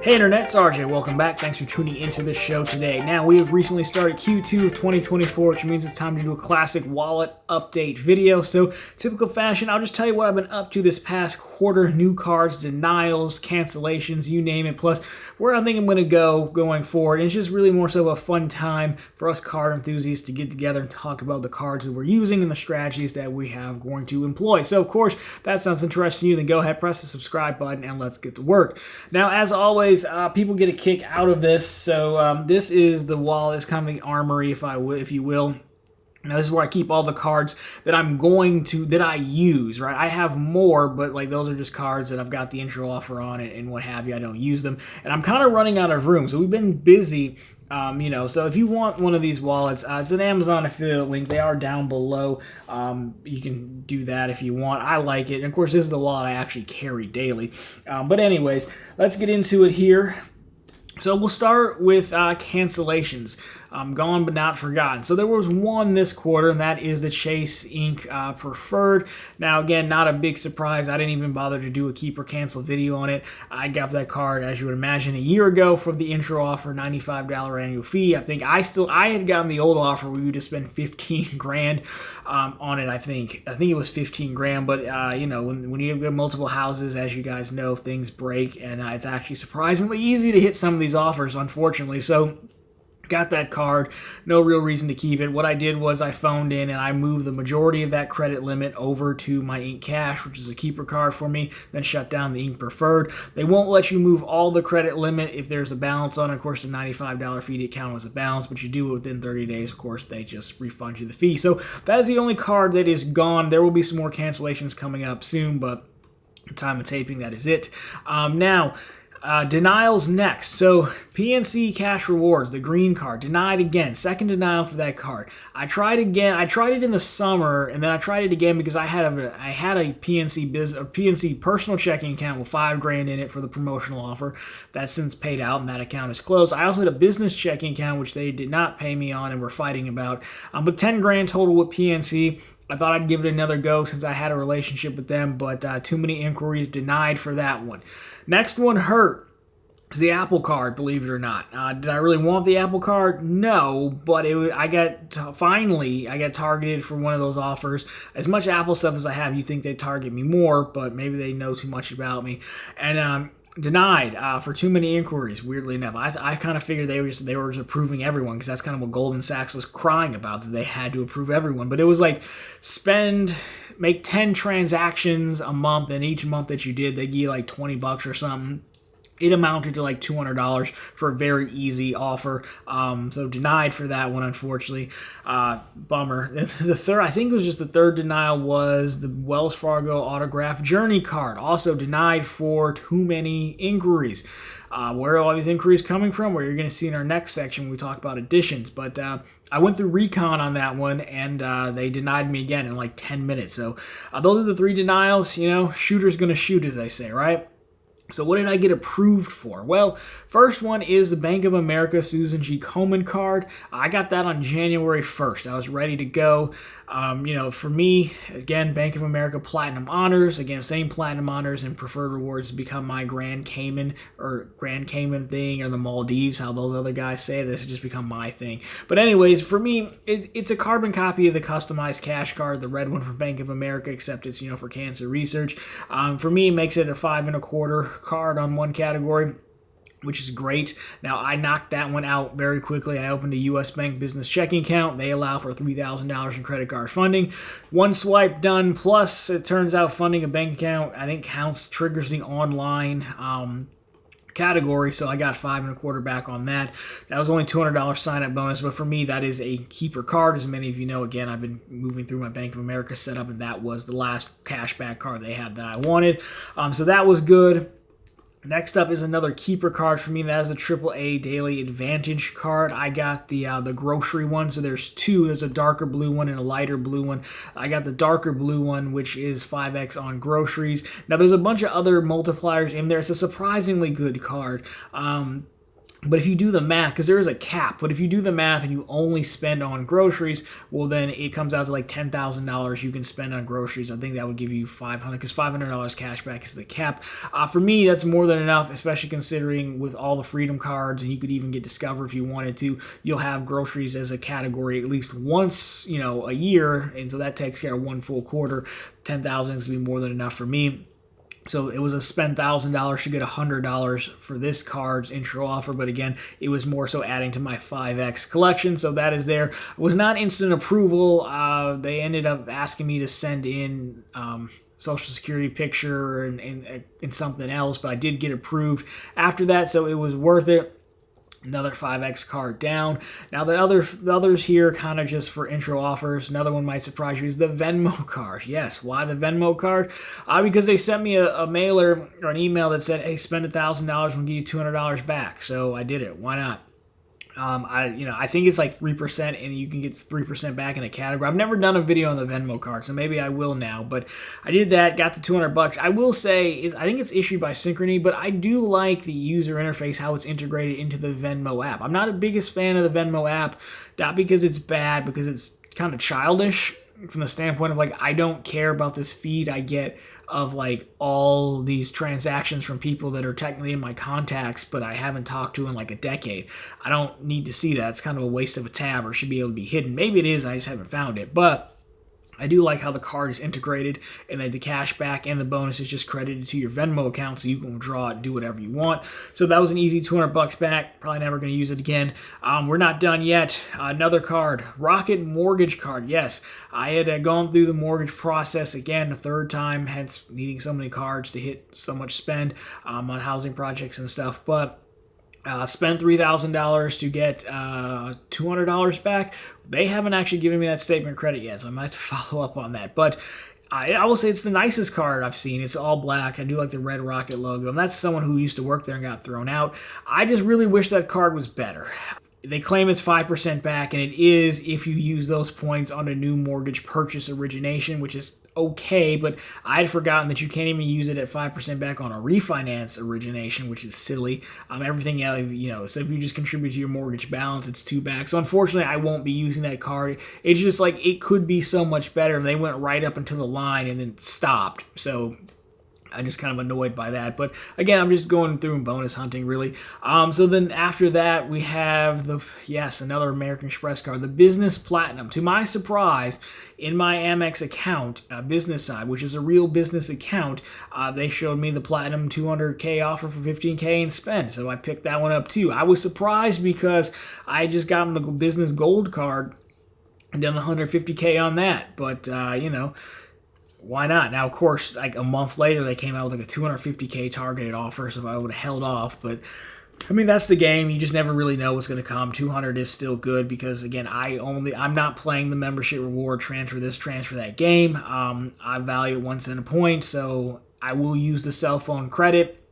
Hey Internet, it's RJ. Welcome back. Thanks for tuning into this show today. Now, we have recently started Q2 of 2024, which means it's time to do a classic wallet update video. So, typical fashion, I'll just tell you what I've been up to this past quarter. New cards, denials, cancellations, you name it. Plus, where I think I'm going to go going forward. And it's just really more so a fun time for us card enthusiasts to get together and talk about the cards that we're using and the strategies that we have going to employ. So, of course, if that sounds interesting to you, then go ahead, press the subscribe button, and let's get to work. Now, as always, people get a kick out of this. So this is the wallet. It's kind of the armory, if you will. Now, this is where I keep all the cards that I use, right? I have more, but like those are just cards that I've got the intro offer on it and what have you. I don't use them. And I'm kind of running out of room. So we've been busy, so if you want one of these wallets, it's an Amazon affiliate link. They are down below. You can do that if you want. I like it. And of course, this is the wallet I actually carry daily. But anyways, let's get into it here. So we'll start with cancellations. Gone but not forgotten. So there was one this quarter, and that is the Chase Ink Preferred. Now, again, not a big surprise. I didn't even bother to do a keep or cancel video on it. I got that card, as you would imagine, a year ago for the intro offer, $95 annual fee. I think I had gotten the old offer where you just spend 15 grand on it. I think it was 15 grand. But when you have multiple houses, as you guys know, things break, and it's actually surprisingly easy to hit some of these offers, unfortunately. So got that card, no real reason to keep it. What I did was I phoned in and I moved the majority of that credit limit over to my Ink Cash, which is a keeper card for me, then shut down the Ink Preferred. They won't let you move all the credit limit if there's a balance on it. Of course, the $95 fee to count as a balance, but you do it within 30 days. Of course, they just refund you the fee. So that is the only card that is gone. There will be some more cancellations coming up soon, but time of taping, that is it. Denials next. So PNC Cash Rewards, the green card, denied again. Second denial for that card. I tried again. I tried it in the summer, and then I tried it again because I had a PNC personal checking account with $5 grand in it for the promotional offer. That's since paid out, and that account is closed. I also had a business checking account, which they did not pay me on and were fighting about. But 10 grand total with PNC. I thought I'd give it another go since I had a relationship with them, but too many inquiries, denied for that one. Next one hurt. It's the Apple card, believe it or not. Did I really want the Apple card? No, but I got targeted for one of those offers. As much Apple stuff as I have, you think they'd target me more, but maybe they know too much about me. And denied for too many inquiries, weirdly enough. I kind of figured they were just approving everyone, because that's kind of what Goldman Sachs was crying about, that they had to approve everyone. But it was like make 10 transactions a month, and each month that you did, they give you like $20 or something. It amounted to like $200 for a very easy offer. So denied for that one, unfortunately. Bummer. The third, I think it was just the third denial, was the Wells Fargo Autograph Journey card. Also denied for too many inquiries. Where are all these inquiries coming from? Where you're going to see in our next section when we talk about additions. But I went through recon on that one, and they denied me again in like 10 minutes. So those are the three denials. Shooter's going to shoot, as they say, right? So what did I get approved for? Well, first one is the Bank of America Susan G. Koman card. I got that on January 1st. I was ready to go. For me, again, Bank of America Platinum Honors. Again, same Platinum Honors and Preferred Rewards become my Grand Cayman thing, or the Maldives, how those other guys say it. This has just become my thing. But anyways, for me, it's a carbon copy of the customized cash card, the red one from Bank of America, except it's, for cancer research. For me, it makes it a 5 1/4 card on one category, which is great. Now, I knocked that one out very quickly. I opened a U.S. Bank business checking account. They allow for $3,000 in credit card funding. One swipe done, plus it turns out funding a bank account, I think, triggers the online category, so I got 5 1/4 back on that. That was only $200 sign-up bonus, but for me, that is a keeper card. As many of you know, again, I've been moving through my Bank of America setup, and that was the last cashback card they had that I wanted. So that was good. Next up is another keeper card for me. That is a AAA Daily Advantage card. I got the grocery one, so there's two. There's a darker blue one and a lighter blue one. I got the darker blue one, which is 5x on groceries. Now, there's a bunch of other multipliers in there. It's a surprisingly good card. But if you do the math, because there is a cap, but if you do the math and you only spend on groceries, well, then it comes out to like $10,000 you can spend on groceries. I think that would give you $500, because $500 cash back is the cap. For me, that's more than enough, especially considering with all the Freedom cards, and you could even get Discover if you wanted to. You'll have groceries as a category at least once, a year, and so that takes care of one full quarter. $10,000 is going to be more than enough for me. So it was a spend $1,000 to get $100 for this card's intro offer, but again, it was more so adding to my 5X collection, so that is there. It was not instant approval. They ended up asking me to send in Social Security picture and something else, but I did get approved after that, so it was worth it. Another 5X card down. Now the others here kind of just for intro offers. Another one might surprise you is the Venmo card. Yes, why the Venmo card? Because they sent me a mailer or an email that said, hey, spend $1,000, we'll give you $200 back. So I did it. Why not? I think it's like 3%, and you can get 3% back in a category. I've never done a video on the Venmo card, so maybe I will now. But I did that, got the $200. I will say, I think it's issued by Synchrony, but I do like the user interface, how it's integrated into the Venmo app. I'm not a biggest fan of the Venmo app, not because it's bad, because it's kind of childish from the standpoint of like, I don't care about this feed I get of like all these transactions from people that are technically in my contacts, but I haven't talked to in like a decade. I don't need to see that. It's kind of a waste of a tab, or should be able to be hidden. Maybe it is, I just haven't found it. But I do like how the card is integrated, and then the cash back and the bonus is just credited to your Venmo account, so you can withdraw it and do whatever you want. So that was an easy $200 back. Probably never going to use it again. We're not done yet. Another card, Rocket Mortgage card. Yes, I had gone through the mortgage process again a third time, hence needing so many cards to hit so much spend on housing projects and stuff. But spend $3,000 to get $200 back. They haven't actually given me that statement credit yet, so I might have to follow up on that. But I will say it's the nicest card I've seen. It's all black. I do like the red Rocket logo, and that's someone who used to work there and got thrown out. I just really wish that card was better. They claim it's 5% back, and it is if you use those points on a new mortgage purchase origination, which is okay, but I had forgotten that you can't even use it at 5% back on a refinance origination, which is silly. Everything else, so if you just contribute to your mortgage balance, it's 2 back. So unfortunately, I won't be using that card. It's just like it could be so much better. They went right up until the line and then stopped. So I'm just kind of annoyed by that. But again, I'm just going through and bonus hunting, really. So then after that, we have another American Express card, the Business Platinum. To my surprise, in my Amex account, business side, which is a real business account, they showed me the Platinum 200K offer for 15K in spend. So I picked that one up too. I was surprised because I just got the Business Gold card and done 150K on that. But, why not? Now, of course, like a month later, they came out with like a 250K targeted offer, so I would have held off. But, I mean, that's the game. You just never really know what's going to come. 200 is still good because, again, I'm not playing the membership reward transfer this, transfer that game. I value it 1 cent a point, so I will use the cell phone credit.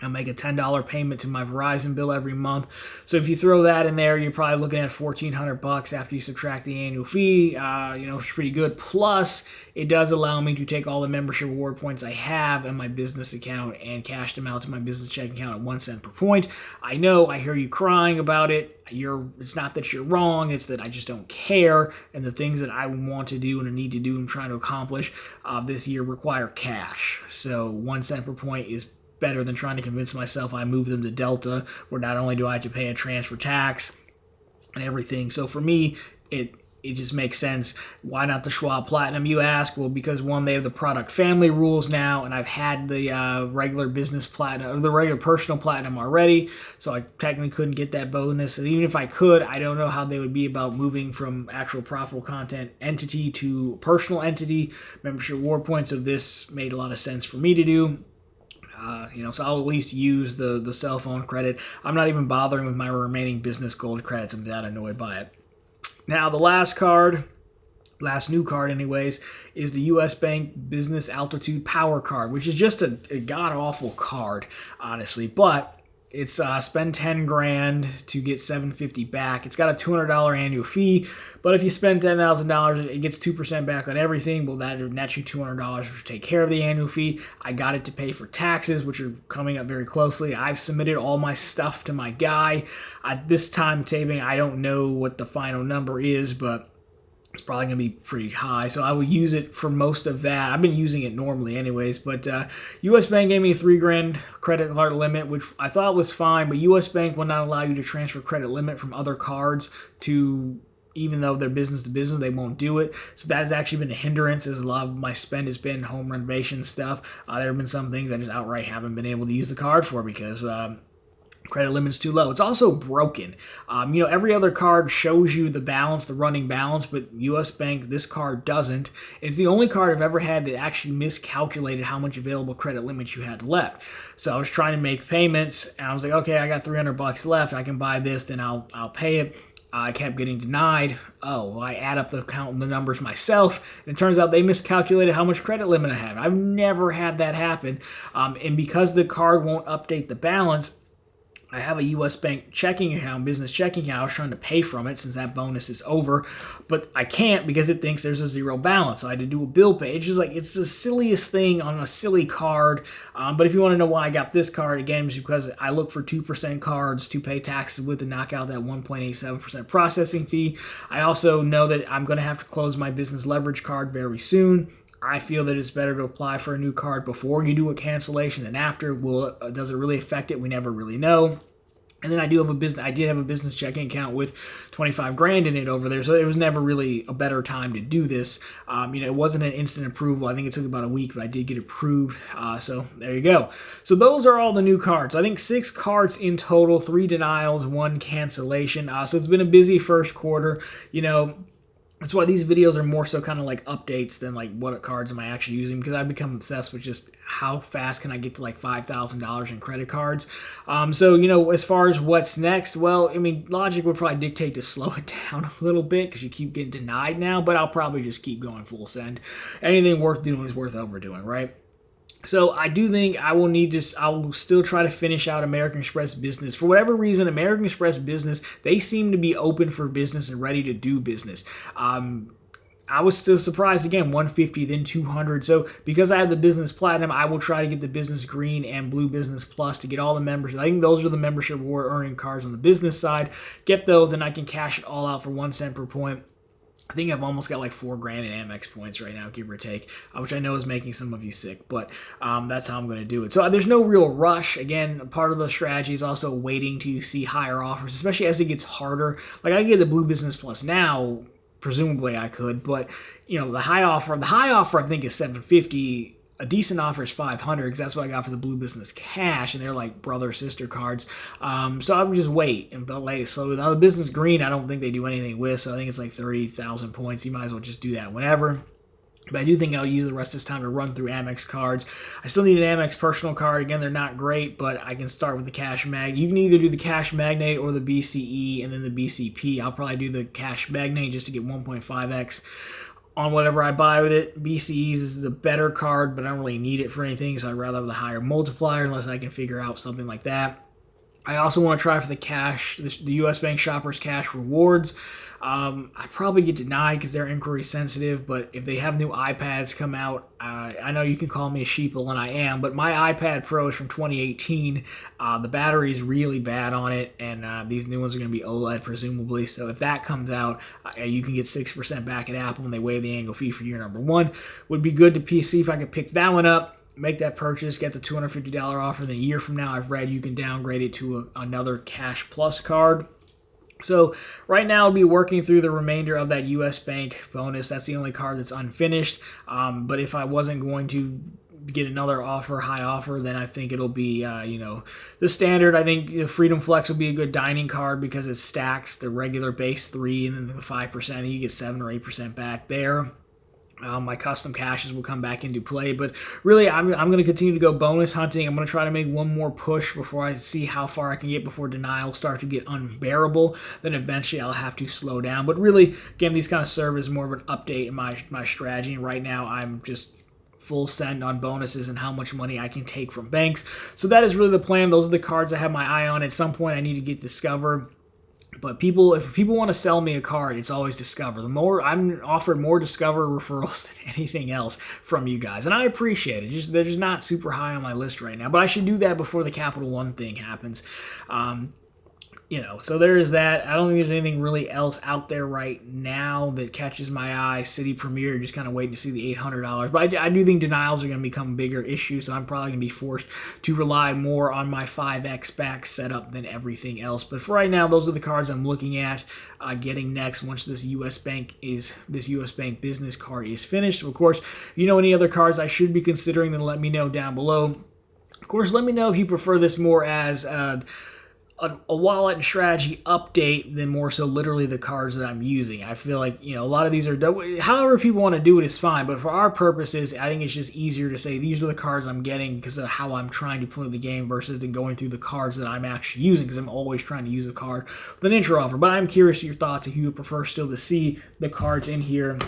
I'll make a $10 payment to my Verizon bill every month. So if you throw that in there, you're probably looking at $1,400 after you subtract the annual fee. It's pretty good. Plus, it does allow me to take all the membership reward points I have in my business account and cash them out to my business checking account at 1 cent per point. I know, I hear you crying about it. It's not that you're wrong, it's that I just don't care, and the things that I want to do and need to do and trying to accomplish this year require cash. So 1 cent per point is better than trying to convince myself I move them to Delta, where not only do I have to pay a transfer tax and everything. So for me, it just makes sense. Why not the Schwab Platinum, you ask? Well, because one, they have the product family rules now, and I've had the regular business platinum, or the regular personal platinum already, so I technically couldn't get that bonus. And even if I could, I don't know how they would be about moving from actual profitable content entity to personal entity. Membership reward points of this made a lot of sense for me to do. So I'll at least use the cell phone credit. I'm not even bothering with my remaining business gold credits. I'm that annoyed by it. Now, the last new card anyways, is the U.S. Bank Business Altitude Power card, which is just a god-awful card, honestly. But It's spend 10 grand to get 750 back. It's got a $200 annual fee, but if you spend $10,000, it gets 2% back on everything. Well, that would net you $200 to take care of the annual fee. I got it to pay for taxes, which are coming up very closely. I've submitted all my stuff to my guy. At this time taping, I don't know what the final number is, but it's probably going to be pretty high, so I will use it for most of that. I've been using it normally anyways, but U.S. Bank gave me a $3,000 credit card limit, which I thought was fine, but U.S. Bank will not allow you to transfer credit limit from other cards to, even though they're business to business, they won't do it. So that has actually been a hindrance, as a lot of my spend has been home renovation stuff. There have been some things I just outright haven't been able to use the card for because credit limit's too low. It's also broken. Every other card shows you the balance, the running balance, but U.S. Bank, this card doesn't. It's the only card I've ever had that actually miscalculated how much available credit limit you had left. So I was trying to make payments, and I was like, okay, I got $300 left. I can buy this, then I'll pay it. I kept getting denied. Oh, well, I add up the count and the numbers myself, and it turns out they miscalculated how much credit limit I had. I've never had that happen, and because the card won't update the balance, I have a U.S. Bank checking account, business checking account. I was trying to pay from it since that bonus is over, but I can't because it thinks there's a zero balance. So I had to do a bill pay. It's just like, it's the silliest thing on a silly card. But if you want to know why I got this card, again, it's because I look for 2% cards to pay taxes with and knock out that 1.87% processing fee. I also know that I'm going to have to close my business leverage card very soon. I feel that it's better to apply for a new card before you do a cancellation than after. Does it really affect it? We never really know. And then I did have a business checking account with 25 grand in it over there, so it was never really a better time to do this. It wasn't an instant approval. I think it took about a week, but I did get approved. So there you go. So those are all the new cards. I think 6 cards in total, 3 denials, 1 cancellation. So it's been a busy first quarter. That's why these videos are more so kind of like updates than like what cards am I actually using, because I've become obsessed with just how fast can I get to like $5,000 in credit cards. As far as what's next, well, logic would probably dictate to slow it down a little bit because you keep getting denied now, but I'll probably just keep going full send. Anything worth doing is worth overdoing, right? So I do think I will still try to finish out American Express Business. For whatever reason, American Express Business, they seem to be open for business and ready to do business. I was still surprised, again, 150, then 200. So because I have the Business Platinum, I will try to get the Business Green and Blue Business Plus to get all the members. I think those are the membership reward earning cards on the business side. Get those, and I can cash it all out for 1 cent per point. I think I've almost got like $4 grand in Amex points right now, give or take, which I know is making some of you sick, but that's how I'm going to do it. So there's no real rush. Again, part of the strategy is also waiting to see higher offers, especially as it gets harder. Like I get the Blue Business Plus now, presumably I could, but the high offer I think is $750. A decent offer is $500 because that's what I got for the Blue Business Cash, and they're like brother sister cards. So I would just wait and delay. So now the Business Green, I don't think they do anything with. So I think it's like 30,000 points. You might as well just do that whenever. But I do think I'll use the rest of this time to run through Amex cards. I still need an Amex personal card. Again, they're not great, but I can start with the Cash Mag. You can either do the Cash Magnate or the BCE and then the BCP. I'll probably do the Cash Magnate just to get 1.5x on whatever I buy with it. BCEs is the better card, but I don't really need it for anything, so I'd rather have the higher multiplier unless I can figure out something like that. I also want to try for the U.S. Bank Shoppers Cash Rewards. I probably get denied because they're inquiry sensitive, but if they have new iPads come out, I know you can call me a sheeple, and I am, but my iPad Pro is from 2018. The battery is really bad on it, and these new ones are going to be OLED, presumably. So if that comes out, you can get 6% back at Apple when they waive the annual fee for year number 1. Would be good to PC if I could pick that one up. Make that purchase, get the $250 offer. Then a year from now, I've read you can downgrade it to another Cash Plus card. So right now I'll be working through the remainder of that U.S. Bank bonus. That's the only card that's unfinished. But if I wasn't going to get another high offer, then I think it'll be, the standard. I think the Freedom Flex will be a good dining card because it stacks the regular base 3 and then the 5%. You get 7 or 8% back there. My custom caches will come back into play, but really I'm going to continue to go bonus hunting. I'm going to try to make one more push before I see how far I can get before denials start to get unbearable. Then eventually I'll have to slow down. But really, again, these kind of serve as more of an update in my strategy. And right now I'm just full send on bonuses and how much money I can take from banks. So that is really the plan. Those are the cards I have my eye on. At some point, I need to get Discover. But if people want to sell me a card, it's always Discover. The more I'm offered more Discover referrals than anything else from you guys, and I appreciate it. They're just not super high on my list right now, but I should do that before the Capital One thing happens. So there is that. I don't think there's anything really else out there right now that catches my eye. City Premier, just kind of waiting to see the $800. But I do think denials are going to become a bigger issue, so I'm probably going to be forced to rely more on my 5X back setup than everything else. But for right now, those are the cards I'm looking at getting next once this U.S. Bank business card is finished. Of course, if you know any other cards I should be considering, then let me know down below. Of course, let me know if you prefer this more as a wallet and strategy update than more so literally the cards that I'm using. I feel like, a lot of these are, however people want to do it is fine, but for our purposes, I think it's just easier to say these are the cards I'm getting because of how I'm trying to play the game versus than going through the cards that I'm actually using, because I'm always trying to use a card with an intro offer. But I'm curious to your thoughts if you would prefer still to see the cards in here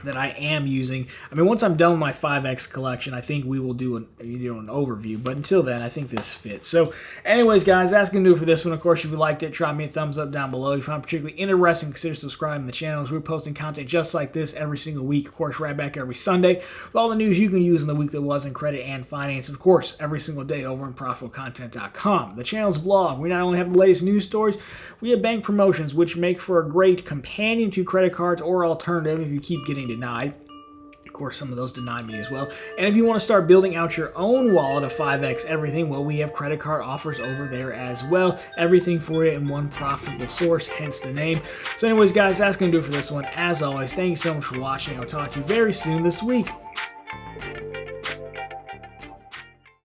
that I am using. I mean, once I'm done with my 5X collection, I think we will do an overview. But until then, I think this fits. So anyways, guys, that's going to do it for this one. Of course, if you liked it, drop me a thumbs up down below. If you found it particularly interesting, consider subscribing to the channel, as we're posting content just like this every single week. Of course, right back every Sunday with all the news you can use in the week that was in credit and finance. Of course, every single day over on Profitable.content.com. The channel's blog. We not only have the latest news stories, we have bank promotions, which make for a great companion to credit cards or alternative if you keep getting denied. Of course, some of those deny me as well. And if you want to start building out your own wallet of 5X everything, well, we have credit card offers over there as well. Everything for you in one profitable source, hence the name. So anyways, guys, that's going to do it for this one. As always, thank you so much for watching. I'll talk to you very soon this week.